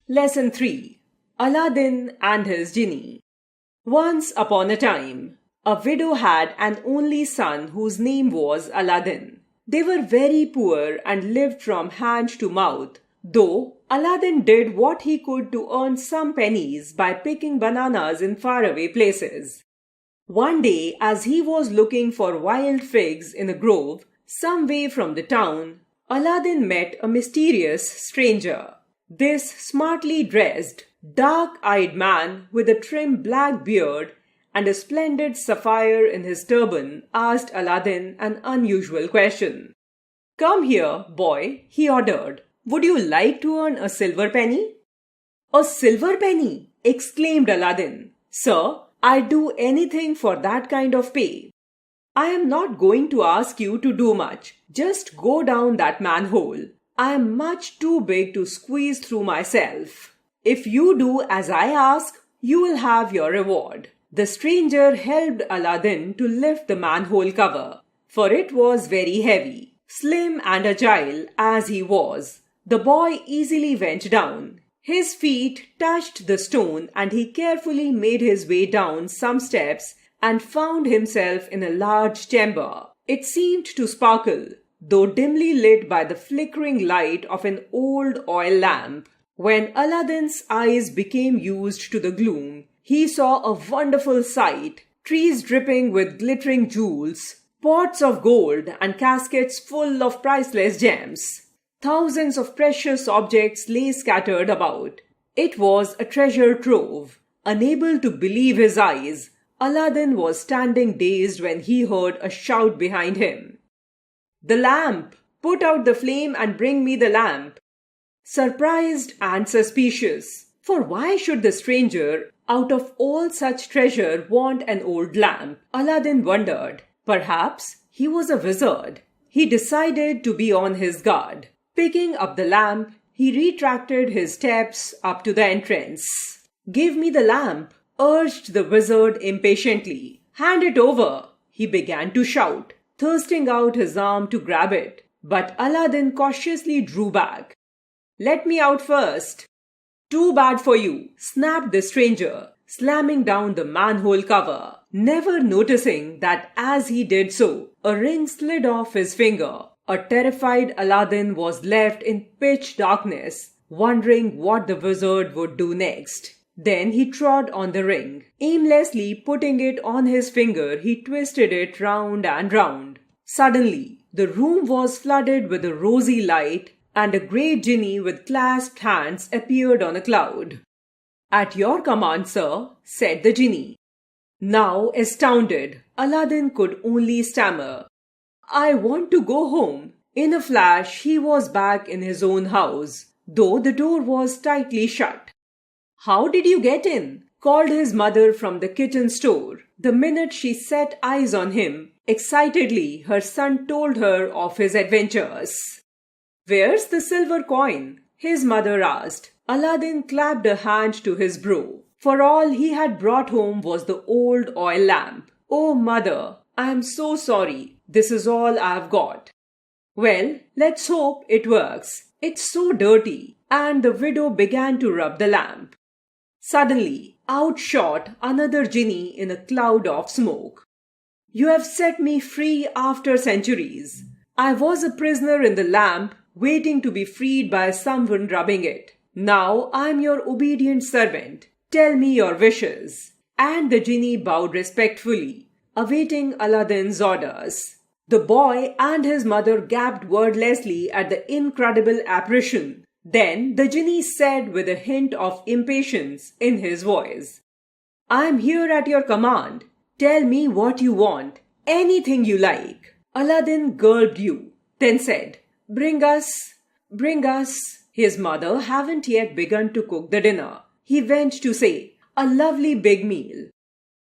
Lesson 3. Aladdin and his Genie. Once upon a time, a widow had an only son whose name was Aladdin. They were very poor and lived from hand to mouth, though Aladdin did what he could to earn some pennies by picking bananas in faraway places. One day, as he was looking for wild figs in a grove some way from the town, Aladdin met a mysterious stranger. This smartly dressed, dark-eyed man with a trim black beard and a splendid sapphire in his turban asked Aladdin an unusual question. "Come here, boy," he ordered. "Would you like to earn a silver penny?" "A silver penny!" exclaimed Aladdin. "Sir, I'd do anything for that kind of pay." "I am not going to ask you to do much. Just go down that manhole. I am much too big to squeeze through myself. If you do as I ask, you will have your reward." The stranger helped Aladdin to lift the manhole cover, for it was very heavy. Slim and agile as he was, the boy easily went down. His feet touched the stone and he carefully made his way down some steps and found himself in a large chamber. It seemed to sparkle, though dimly lit by the flickering light of an old oil lamp. When Aladdin's eyes became used to the gloom, he saw a wonderful sight: trees dripping with glittering jewels, pots of gold and caskets full of priceless gems. Thousands of precious objects lay scattered about. It was a treasure trove. Unable to believe his eyes, Aladdin was standing dazed when he heard a shout behind him. "The lamp! Put out the flame and bring me the lamp!" Surprised and suspicious, for why should the stranger, out of all such treasure, want an old lamp? Aladdin wondered. Perhaps he was a wizard. He decided to be on his guard. Picking up the lamp, he retraced his steps up to the entrance. "Give me the lamp," urged the wizard impatiently. "Hand it over," he began to shout, thrusting out his arm to grab it. But Aladdin cautiously drew back. "Let me out first." "Too bad for you," snapped the stranger, slamming down the manhole cover, never noticing that as he did so, a ring slid off his finger. A terrified Aladdin was left in pitch darkness, wondering what the wizard would do next. Then he trod on the ring. Aimlessly putting it on his finger, he twisted it round and round. Suddenly, the room was flooded with a rosy light, and a great genie with clasped hands appeared on a cloud. "At your command, sir," said the genie. Now, astounded, Aladdin could only stammer, "I want to go home." In a flash, he was back in his own house, though the door was tightly shut. "How did you get in?" called his mother from the kitchen store. The minute she set eyes on him, excitedly her son told her of his adventures. "Where's the silver coin?" his mother asked. Aladdin clapped a hand to his brow, for all he had brought home was the old oil lamp. "Oh, mother, I am so sorry. This is all I've got." "Well, let's hope it works. It's so dirty." And the widow began to rub the lamp. Suddenly, out shot another genie in a cloud of smoke. "You have set me free after centuries. I was a prisoner in the lamp, waiting to be freed by someone rubbing it. Now I am your obedient servant. Tell me your wishes." And the genie bowed respectfully, awaiting Aladdin's orders. The boy and his mother gaped wordlessly at the incredible apparition. Then the genie said with a hint of impatience in his voice, "I am here at your command. Tell me what you want. Anything you like." Aladdin gulped then said, Bring us. His mother hadn't yet begun to cook the dinner. He went to say, "A lovely big meal."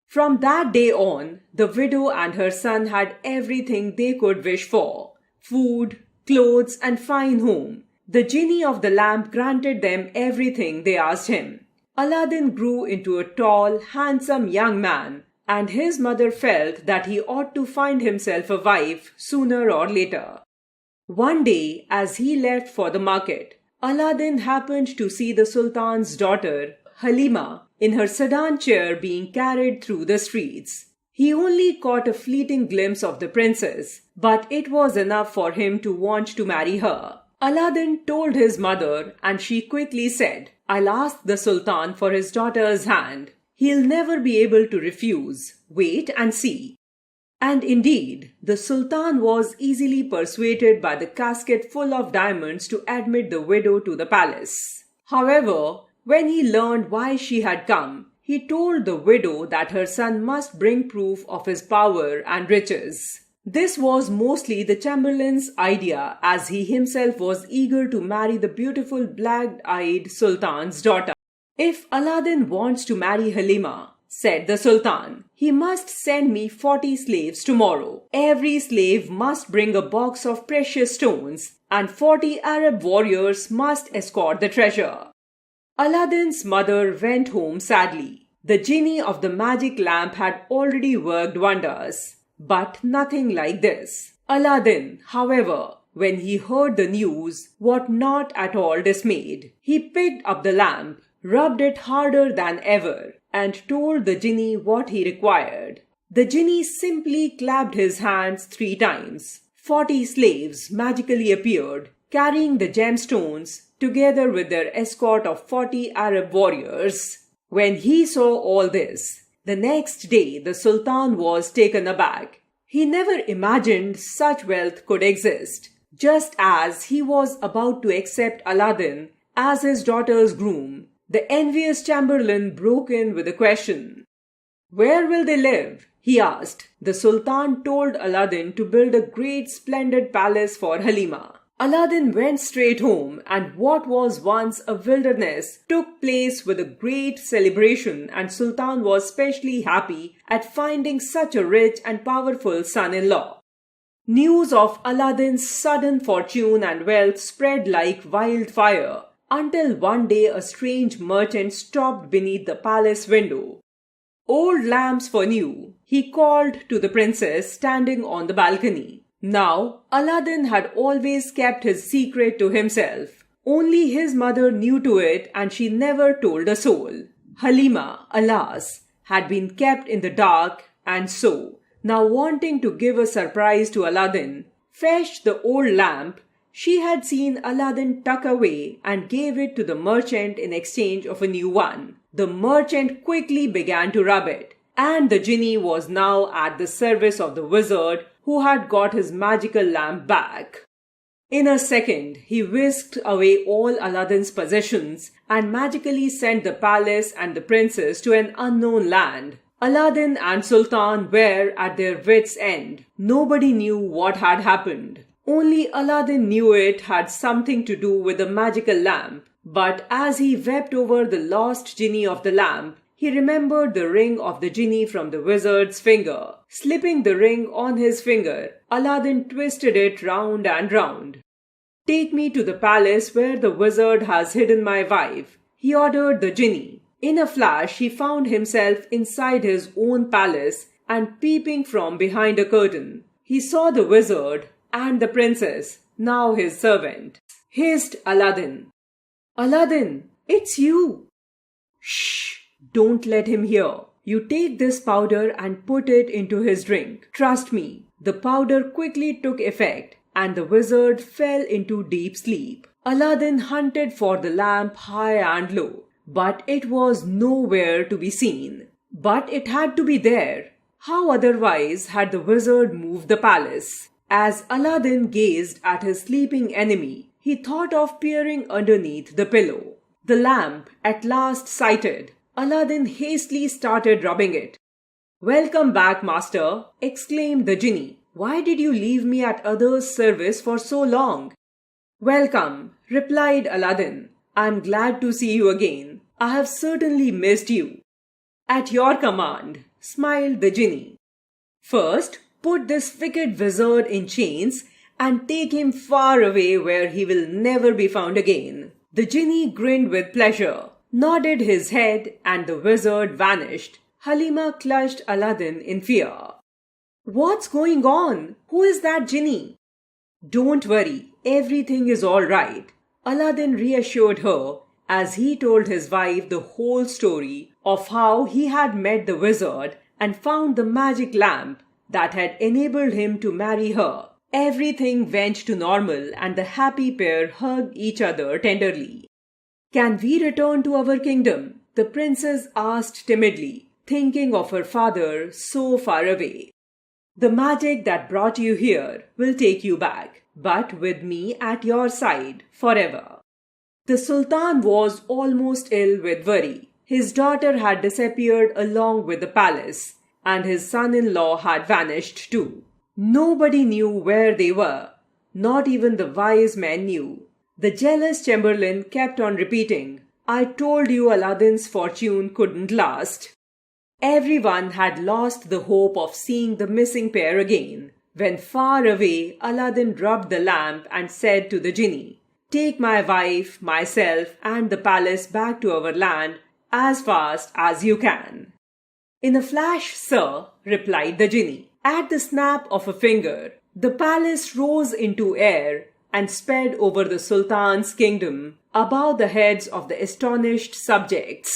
From that day on, the widow and her son had everything they could wish for: food, clothes, and fine home. The genie of the lamp granted them everything they asked him. Aladdin grew into a tall, handsome young man, and his mother felt that he ought to find himself a wife sooner or later. One day, as he left for the market, Aladdin happened to see the Sultan's daughter, Halima, in her sedan chair being carried through the streets. He only caught a fleeting glimpse of the princess, but it was enough for him to want to marry her. Aladdin told his mother, and she quickly said, "I'll ask the Sultan for his daughter's hand. He'll never be able to refuse. Wait and see." And indeed, the Sultan was easily persuaded by the casket full of diamonds to admit the widow to the palace. However, when he learned why she had come, he told the widow that her son must bring proof of his power and riches. This was mostly the Chamberlain's idea, as he himself was eager to marry the beautiful black-eyed Sultan's daughter. "If Aladdin wants to marry Halima," said the Sultan, "he must send me 40 slaves tomorrow. Every slave must bring a box of precious stones, and 40 Arab warriors must escort the treasure." Aladdin's mother went home sadly. The genie of the magic lamp had already worked wonders. But nothing like this. Aladdin, however, when he heard the news, was not at all dismayed. He picked up the lamp, rubbed it harder than ever, and told the genie what he required. The genie simply clapped his hands 3 times. 40 slaves magically appeared, carrying the gemstones, together with their escort of 40 Arab warriors. When he saw all this, the next day the Sultan was taken aback. He never imagined such wealth could exist. Just as he was about to accept Aladdin as his daughter's groom, the envious Chamberlain broke in with a question. "Where will they live?" he asked. The Sultan told Aladdin to build a great splendid palace for Halima. Aladdin went straight home, and what was once a wilderness took place with a great celebration, and Sultan was specially happy at finding such a rich and powerful son-in-law. News of Aladdin's sudden fortune and wealth spread like wildfire, until one day a strange merchant stopped beneath the palace window. "Old lamps for new," he called to the princess standing on the balcony. Now, Aladdin had always kept his secret to himself. Only his mother knew to it, and she never told a soul. Halima, alas, had been kept in the dark, and so, now wanting to give a surprise to Aladdin, fetched the old lamp she had seen Aladdin tuck away and gave it to the merchant in exchange of a new one. The merchant quickly began to rub it, and the genie was now at the service of the wizard who had got his magical lamp back. In a second, he whisked away all Aladdin's possessions and magically sent the palace and the princess to an unknown land. Aladdin and Sultan were at their wits' end. Nobody knew what had happened. Only Aladdin knew it had something to do with the magical lamp. But as he wept over the lost genie of the lamp, he remembered the ring of the genie from the wizard's finger. Slipping the ring on his finger, Aladdin twisted it round and round. "Take me to the palace where the wizard has hidden my wife," he ordered the genie. In a flash, he found himself inside his own palace, and peeping from behind a curtain, he saw the wizard and the princess, now his servant. Hissed Aladdin, "Aladdin, it's you!" "Shh! Don't let him hear. You take this powder and put it into his drink. Trust me." The powder quickly took effect, and the wizard fell into deep sleep. Aladdin hunted for the lamp high and low, but it was nowhere to be seen. But it had to be there. How otherwise had the wizard moved the palace? As Aladdin gazed at his sleeping enemy, he thought of peering underneath the pillow. The lamp, at last sighted, Aladdin hastily started rubbing it. "Welcome back, master," exclaimed the genie. "Why did you leave me at others' service for so long?" "Welcome," replied Aladdin. "I'm glad to see you again. I have certainly missed you." "At your command," smiled the genie. "First, put this wicked wizard in chains and take him far away where he will never be found again." The genie grinned with pleasure, nodded his head, and the wizard vanished. Halima clutched Aladdin in fear. "What's going on? Who is that genie?" "Don't worry, everything is all right. Aladdin reassured her as he told his wife the whole story of how he had met the wizard and found the magic lamp that had enabled him to marry her. Everything went to normal and the happy pair hugged each other tenderly. "Can we return to our kingdom?" the princess asked timidly, thinking of her father so far away. "The magic that brought you here will take you back, but with me at your side forever." The Sultan was almost ill with worry. His daughter had disappeared along with the palace, and his son-in-law had vanished too. Nobody knew where they were. Not even the wise men knew. The jealous Chamberlain kept on repeating, "I told you Aladdin's fortune couldn't last." Everyone had lost the hope of seeing the missing pair again, when far away Aladdin rubbed the lamp and said to the genie, "Take my wife, myself, and the palace back to our land as fast as you can." "In a flash, sir," replied the genie. At the snap of a finger, the palace rose into air and sped over the Sultan's kingdom above the heads of the astonished subjects.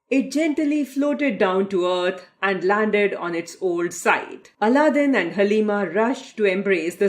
It gently floated down to earth and landed on its old site. Aladdin and Halima rushed to embrace the